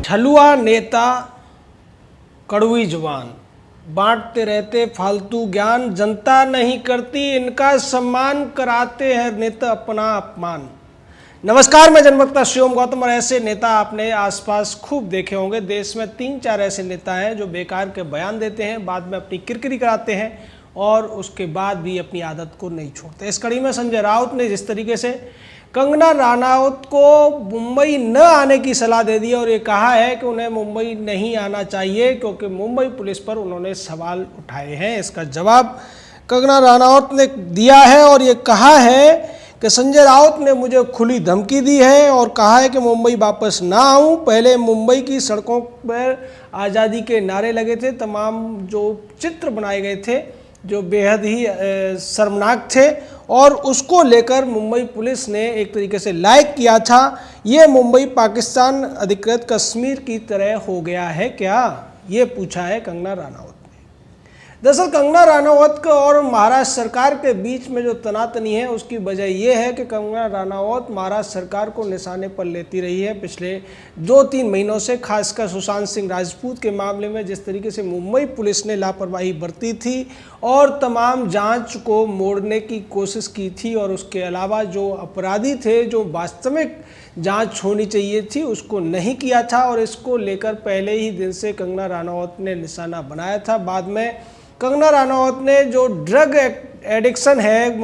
ठलुआ नेता कड़वी जुबान, बांटते रहते फालतू ज्ञान, जनता नहीं करती इनका सम्मान, कराते हैं नेता अपना अपमान। नमस्कार, मैं जनवक्ता शिवम गौतम और ऐसे नेता आपने आसपास खूब देखे होंगे। देश में 3-4 ऐसे नेता हैं जो बेकार के बयान देते हैं, बाद में अपनी किरकिरी कराते हैं और उसके बाद भी अपनी आदत को नहीं छोड़ते। इस कड़ी में संजय राउत ने जिस तरीके से कंगना रनौत को मुंबई न आने की सलाह दे दी और ये कहा है कि उन्हें मुंबई नहीं आना चाहिए क्योंकि मुंबई पुलिस पर उन्होंने सवाल उठाए हैं, इसका जवाब कंगना रनौत ने दिया है और ये कहा है कि संजय राउत ने मुझे खुली धमकी दी है और कहा है कि मुंबई वापस ना आऊं। पहले मुंबई की सड़कों पर आज़ादी के नारे लगे थे, तमाम जो चित्र बनाए गए थे जो बेहद ही शर्मनाक थे और उसको लेकर मुंबई पुलिस ने एक तरीके से लाइक किया था। ये मुंबई पाकिस्तान अधिकृत कश्मीर की तरह हो गया है क्या, ये पूछा है कंगना रनौत। दरअसल कंगना रनौत और महाराष्ट्र सरकार के बीच में जो तनातनी है उसकी वजह यह है कि कंगना रनौत महाराष्ट्र सरकार को निशाने पर लेती रही है पिछले 2-3 महीनों से, खासकर सुशांत सिंह राजपूत के मामले में जिस तरीके से मुंबई पुलिस ने लापरवाही बरती थी और तमाम जांच को मोड़ने की कोशिश की थी और उसके अलावा जो अपराधी थे, जो वास्तविक जांच होनी चाहिए थी, उसको नहीं किया था और इसको लेकर पहले ही दिन से कंगना रनौत ने निशाना बनाया था। बाद में कंगना रनौत ने जो ड्रग एडिक्शन है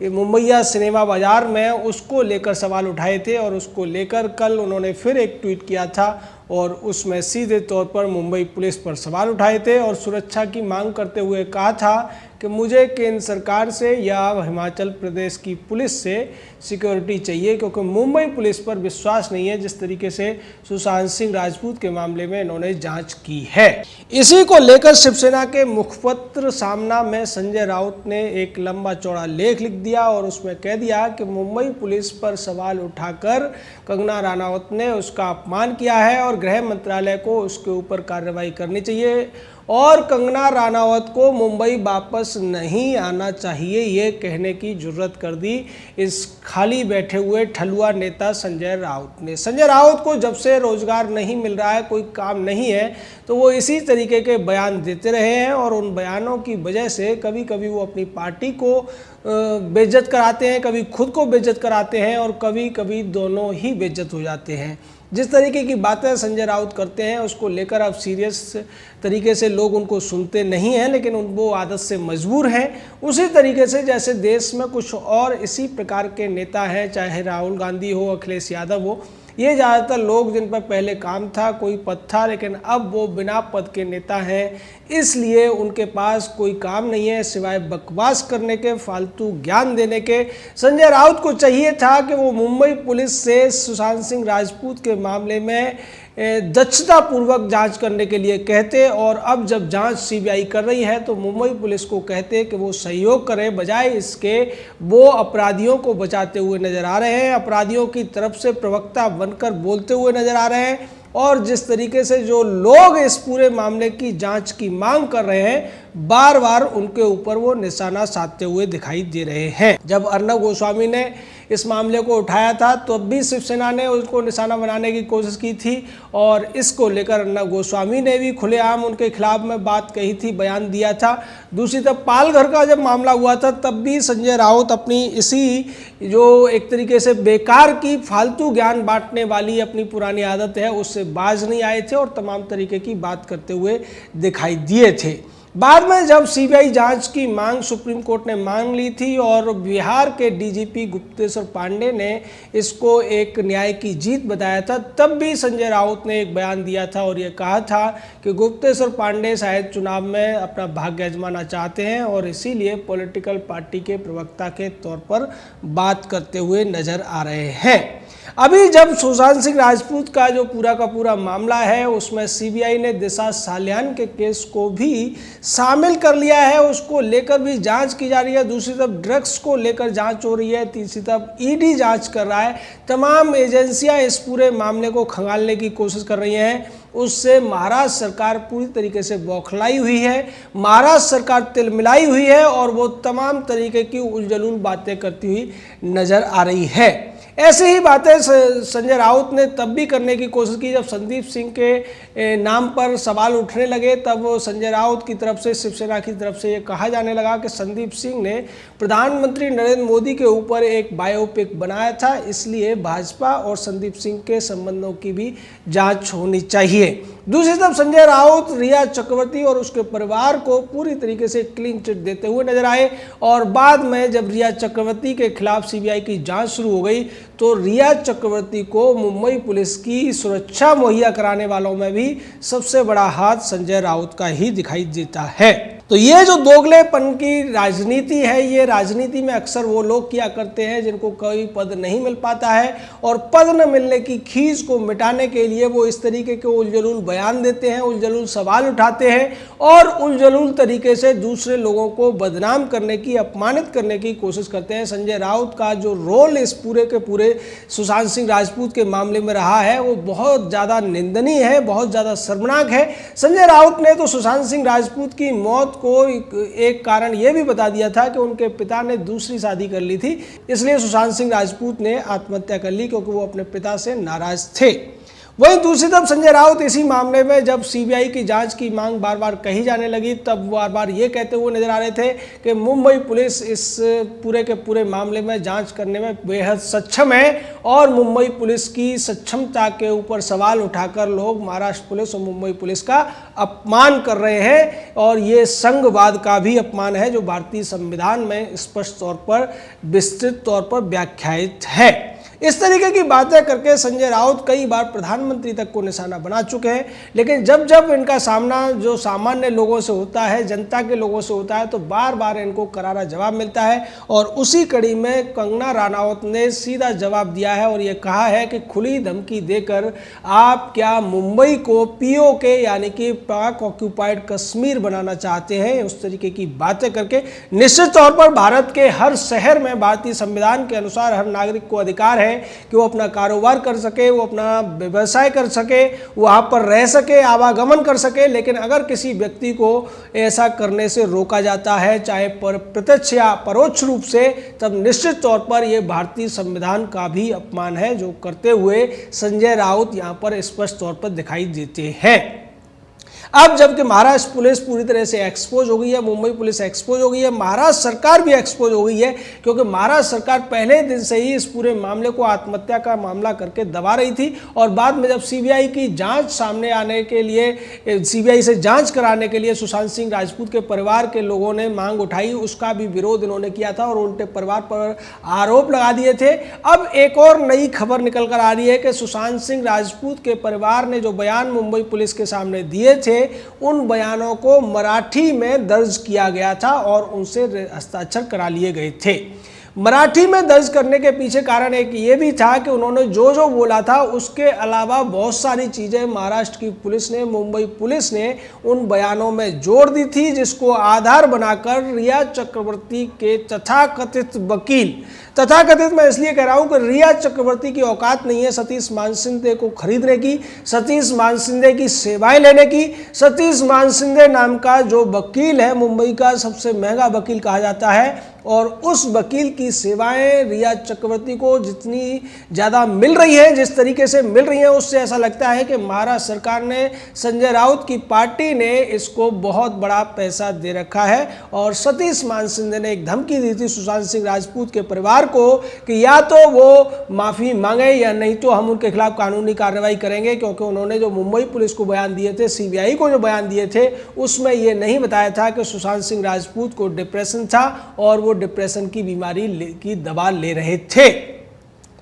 मुंबईया सिनेमा बाज़ार में, उसको लेकर सवाल उठाए थे और उसको लेकर कल उन्होंने फिर एक ट्वीट किया था और उसमें सीधे तौर पर मुंबई पुलिस पर सवाल उठाए थे और सुरक्षा की मांग करते हुए कहा था कि मुझे केंद्र सरकार से या हिमाचल प्रदेश की पुलिस से सिक्योरिटी चाहिए क्योंकि मुंबई पुलिस पर विश्वास नहीं है जिस तरीके से सुशांत सिंह राजपूत के मामले में इन्होंने जांच की है। इसी को लेकर शिवसेना के मुखपत्र सामना में संजय राउत ने एक लंबा चौड़ा लेख लिख दिया और उसमें कह दिया कि मुंबई पुलिस पर सवाल उठाकर कंगना रनौत ने उसका अपमान किया है और गृह मंत्रालय को उसके ऊपर कार्रवाई करनी चाहिए और कंगना रनौत को मुंबई वापस नहीं आना चाहिए, ये कहने की जुर्रत कर दी इस खाली बैठे हुए ठलुआ नेता संजय राउत ने। संजय राउत को जब से रोजगार नहीं मिल रहा है, कोई काम नहीं है, तो वो इसी तरीके के बयान देते रहे हैं और उन बयानों की वजह से कभी कभी वो अपनी पार्टी को बेइज्जत कराते हैं, कभी खुद को बेइज्जत कराते हैं और कभी कभी दोनों ही बेइज्जत हो जाते हैं। जिस तरीके की बातें संजय राउत करते हैं उसको लेकर अब सीरियस तरीके से लोग उनको सुनते नहीं हैं, लेकिन वो आदत से मजबूर हैं। उसी तरीके से जैसे देश में कुछ और इसी प्रकार के नेता हैं, चाहे राहुल गांधी हो, अखिलेश यादव हो, ये ज़्यादातर लोग जिन पर पहले काम था, कोई पद था, लेकिन अब वो बिना पद के नेता हैं, इसलिए उनके पास कोई काम नहीं है सिवाय बकवास करने के, फालतू ज्ञान देने के। संजय राउत को चाहिए था कि वो मुंबई पुलिस से सुशांत सिंह राजपूत के मामले में दक्षतापूर्वक जांच करने के लिए कहते और अब जब जांच सीबीआई कर रही है तो मुंबई पुलिस को कहते कि वो सहयोग करे, बजाय इसके वो अपराधियों को बचाते हुए नजर आ रहे हैं, अपराधियों की तरफ से प्रवक्ता बनकर बोलते हुए नजर आ रहे हैं और जिस तरीके से जो लोग इस पूरे मामले की जांच की मांग कर रहे हैं, बार बार उनके ऊपर वो निशाना साधते हुए दिखाई दे रहे हैं। जब अर्नब गोस्वामी ने इस मामले को उठाया था तो अब भी शिवसेना ने उसको निशाना बनाने की कोशिश की थी और इसको लेकर अर्नब गोस्वामी ने भी खुलेआम उनके खिलाफ में बात कही थी, बयान दिया था। दूसरी तरफ पालघर का जब मामला हुआ था तब भी संजय राउत अपनी इसी जो एक तरीके से बेकार की फालतू ज्ञान बांटने वाली अपनी पुरानी आदत है उससे बाज नहीं आए थे और तमाम तरीके की बात करते हुए दिखाई दिए थे। बाद में जब सीबीआई जांच की मांग सुप्रीम कोर्ट ने मांग ली थी और बिहार के डीजीपी गुप्तेश्वर पांडे ने इसको एक न्याय की जीत बताया था, तब भी संजय राउत ने एक बयान दिया था और ये कहा था कि गुप्तेश्वर पांडे शायद चुनाव में अपना भाग्य आजमाना चाहते हैं और इसीलिए पॉलिटिकल पार्टी के प्रवक्ता के तौर पर बात करते हुए नजर आ रहे हैं। अभी जब सुशांत सिंह राजपूत का जो पूरा का पूरा मामला है उसमें सीबीआई ने दिशा साल्यान के केस को भी शामिल कर लिया है, उसको लेकर भी जांच की जा रही है। दूसरी तरफ ड्रग्स को लेकर जांच हो रही है, तीसरी तरफ ईडी जांच कर रहा है। तमाम एजेंसियां इस पूरे मामले को खंगालने की कोशिश कर रही हैं। उससे महाराष्ट्र सरकार पूरी तरीके से बौखलाई हुई है, महाराष्ट्र सरकार तिलमिलाई हुई है और वो तमाम तरीके की उलझुल बातें करती हुई नजर आ रही है। ऐसी ही बातें संजय राउत ने तब भी करने की कोशिश की जब संदीप सिंह के नाम पर सवाल उठने लगे। तब संजय राउत की तरफ से, शिवसेना की तरफ से ये कहा जाने लगा कि संदीप सिंह ने प्रधानमंत्री नरेंद्र मोदी के ऊपर एक बायोपिक बनाया था, इसलिए भाजपा और संदीप सिंह के संबंधों की भी जांच होनी चाहिए। दूसरी तरफ संजय राउत रिया चक्रवर्ती और उसके परिवार को पूरी तरीके से क्लीन चिट देते हुए नजर आए और बाद में जब रिया चक्रवर्ती के खिलाफ सीबीआई की जांच शुरू हो गई तो रिया चक्रवर्ती को मुंबई पुलिस की सुरक्षा मुहैया कराने वालों में भी सबसे बड़ा हाथ संजय राउत का ही दिखाई देता है। तो ये जो दोगलेपन की राजनीति है, ये राजनीति में अक्सर वो लोग किया करते हैं जिनको कोई पद नहीं मिल पाता है और पद न मिलने की खींच को मिटाने के लिए वो इस तरीके के उलझुल बयान देते हैं, उलझुल सवाल उठाते हैं और उलझुल तरीके से दूसरे लोगों को बदनाम करने की, अपमानित करने की कोशिश करते हैं। संजय राउत का जो रोल इस पूरे के पूरे सुशांत सिंह राजपूत के मामले में रहा है वो बहुत ज़्यादा निंदनीय है, बहुत ज़्यादा शर्मनाक है। संजय राउत ने तो सुशांत सिंह राजपूत की मौत को एक कारण यह भी बता दिया था कि उनके पिता ने दूसरी शादी कर ली थी, इसलिए सुशांत सिंह राजपूत ने आत्महत्या कर ली क्योंकि वो अपने पिता से नाराज थे। वहीं दूसरी तरफ संजय राउत इसी मामले में जब सीबीआई की जांच की मांग बार बार कही जाने लगी तब बार बार ये कहते हुए नजर आ रहे थे कि मुंबई पुलिस इस पूरे के पूरे मामले में जांच करने में बेहद सक्षम है और मुंबई पुलिस की सक्षमता के ऊपर सवाल उठाकर लोग महाराष्ट्र पुलिस और मुंबई पुलिस का अपमान कर रहे हैं और ये संघवाद का भी अपमान है जो भारतीय संविधान में स्पष्ट तौर पर, विस्तृत तौर पर व्याख्यायित है। इस तरीके की बातें करके संजय राउत कई बार प्रधानमंत्री तक को निशाना बना चुके हैं, लेकिन जब जब इनका सामना जो सामान्य लोगों से होता है, जनता के लोगों से होता है तो बार बार इनको करारा जवाब मिलता है और उसी कड़ी में कंगना रनौत ने सीधा जवाब दिया है और ये कहा है कि खुली धमकी देकर आप क्या मुंबई को पीओके यानी कि पाक ऑक्यूपाइड कश्मीर बनाना चाहते हैं। उस तरीके की बातें करके निश्चित तौर पर भारत के हर शहर में भारतीय संविधान के अनुसार हर नागरिक को अधिकार है कि वो अपना कारोबार कर सके, वो अपना व्यवसाय कर सके, वहाँ पर रह सके, आवागमन कर सके, लेकिन अगर किसी व्यक्ति को ऐसा करने से रोका जाता है चाहे प्रत्यक्ष या परोक्ष रूप से, तब निश्चित तौर पर यह भारतीय संविधान का भी अपमान है जो करते हुए संजय राउत यहाँ पर स्पष्ट तौर पर दिखाई देते हैं। अब जबकि महाराष्ट्र पुलिस पूरी तरह से एक्सपोज हो गई है, मुंबई पुलिस एक्सपोज हो गई है, महाराष्ट्र सरकार भी एक्सपोज हो गई है क्योंकि महाराष्ट्र सरकार पहले दिन से ही इस पूरे मामले को आत्महत्या का मामला करके दबा रही थी और बाद में जब सीबीआई की जांच सामने आने के लिए, सीबीआई से जांच कराने के लिए सुशांत सिंह राजपूत के परिवार के लोगों ने मांग उठाई, उसका भी विरोध इन्होंने किया था और उल्टे परिवार पर आरोप लगा दिए थे। अब एक और नई खबर निकल कर आ रही है कि सुशांत सिंह राजपूत के परिवार ने जो बयान मुंबई पुलिस के सामने दिए थे उन बयानों को मराठी में दर्ज किया गया था और उनसे हस्ताक्षर करा लिए गए थे। मराठी में दर्ज करने के पीछे कारण एक ये भी था कि उन्होंने जो जो बोला था उसके अलावा बहुत सारी चीज़ें महाराष्ट्र की पुलिस ने, मुंबई पुलिस ने उन बयानों में जोड़ दी थी जिसको आधार बनाकर रिया चक्रवर्ती के तथाकथित वकील, तथाकथित मैं इसलिए कह रहा हूं कि रिया चक्रवर्ती की औकात नहीं है सतीश मानसिंदे को खरीदने की, सतीश मानसिंदे की सेवाएं लेने की। सतीश मानसिंदे नाम का जो वकील है, मुंबई का सबसे महंगा वकील कहा जाता है और उस वकील की सेवाएं रिया चक्रवर्ती को जितनी ज़्यादा मिल रही है, जिस तरीके से मिल रही है, उससे ऐसा लगता है कि महाराष्ट्र सरकार ने, संजय राउत की पार्टी ने इसको बहुत बड़ा पैसा दे रखा है। और सतीश मानसिंदे ने एक धमकी दी थी सुशांत सिंह राजपूत के परिवार को कि या तो वो माफ़ी मांगे या नहीं तो हम उनके खिलाफ कानूनी कार्रवाई करेंगे, क्योंकि उन्होंने जो मुंबई पुलिस को बयान दिए थे, सीबीआई को जो बयान दिए थे, उसमें ये नहीं बताया था कि सुशांत सिंह राजपूत को डिप्रेशन था और वो डिप्रेशन की बीमारी की दवा ले रहे थे।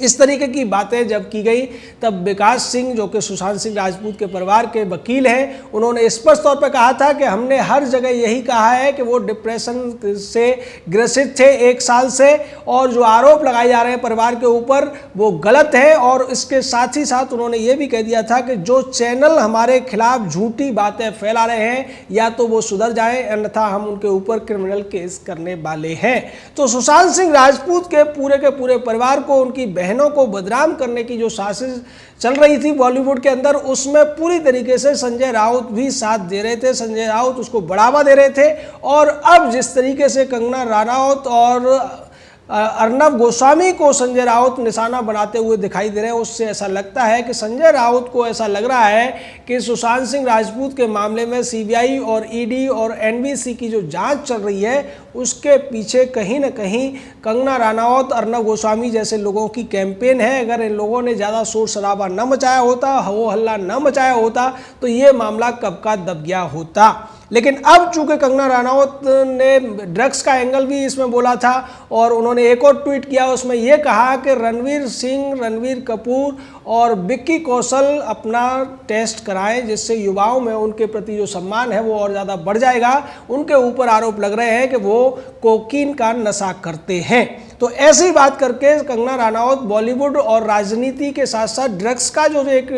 इस तरीके की बातें जब की गई तब विकास सिंह जो कि सुशांत सिंह राजपूत के परिवार के वकील हैं, उन्होंने स्पष्ट तौर पर कहा था कि हमने हर जगह यही कहा है कि वो डिप्रेशन से ग्रसित थे 1 साल से और जो आरोप लगाए जा रहे हैं परिवार के ऊपर वो गलत है। और इसके साथ ही साथ उन्होंने ये भी कह दिया था कि जो चैनल हमारे खिलाफ झूठी बातें फैला रहे हैं या तो वो सुधर जाएं, अन्यथा हम उनके ऊपर क्रिमिनल केस करने वाले हैं। तो सुशांत सिंह राजपूत के पूरे परिवार को, उनकी बहनों को बदनाम करने की जो साजिश चल रही थी बॉलीवुड के अंदर, उसमें पूरी तरीके से संजय राउत भी साथ दे रहे थे, संजय राउत उसको बढ़ावा दे रहे थे। और अब जिस तरीके से कंगना रनौत और अर्नब गोस्वामी को संजय राउत निशाना बनाते हुए दिखाई दे रहे हैं, उससे ऐसा लगता है कि संजय राउत को ऐसा लग रहा है कि सुशांत सिंह राजपूत के मामले में सीबीआई और ईडी और एनबीसी की जो जांच चल रही है उसके पीछे कहीं ना कहीं कंगना रनौत, अर्नब गोस्वामी जैसे लोगों की कैंपेन है। अगर इन लोगों ने ज़्यादा शोर शराबा न मचाया होता, हो हल्ला न मचाया होता, तो ये मामला कब का दब गया होता। लेकिन अब चूंकि कंगना रनौत ने ड्रग्स का एंगल भी इसमें बोला था और उन्होंने एक और ट्वीट किया, उसमें यह कहा कि रणवीर सिंह, रणवीर कपूर और विक्की कौशल अपना टेस्ट कराएं, जिससे युवाओं में उनके प्रति जो सम्मान है वो और ज़्यादा बढ़ जाएगा। उनके ऊपर आरोप लग रहे हैं कि वो कोकीन का नशा करते हैं। तो ऐसी बात करके कंगना रनौत बॉलीवुड और राजनीति के साथ साथ ड्रग्स का जो एक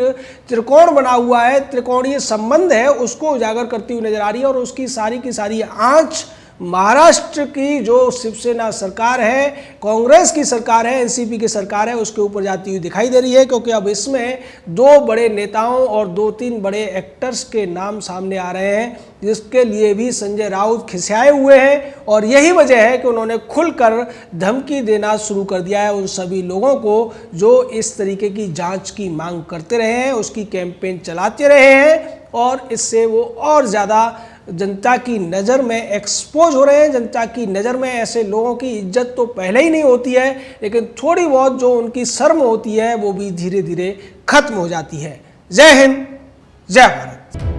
त्रिकोण बना हुआ है, त्रिकोणीय संबंध है, उसको उजागर करती हुई नजर आ रही है। और उसकी सारी की सारी आंच महाराष्ट्र की जो शिवसेना सरकार है, कांग्रेस की सरकार है, एनसीपी की सरकार है, उसके ऊपर जाती हुई दिखाई दे रही है, क्योंकि अब इसमें 2 बड़े नेताओं और 2-3 बड़े एक्टर्स के नाम सामने आ रहे हैं, जिसके लिए भी संजय राउत खिसियाए हुए हैं। और यही वजह है कि उन्होंने खुलकर धमकी देना शुरू कर दिया है उन सभी लोगों को जो इस तरीके की जांच की मांग करते रहे हैं, उसकी कैंपेन चलाते रहे हैं, और इससे वो और ज़्यादा जनता की नज़र में एक्सपोज हो रहे हैं। जनता की नज़र में ऐसे लोगों की इज्जत तो पहले ही नहीं होती है, लेकिन थोड़ी बहुत जो उनकी शर्म होती है वो भी धीरे धीरे खत्म हो जाती है। जय हिंद, जय भारत।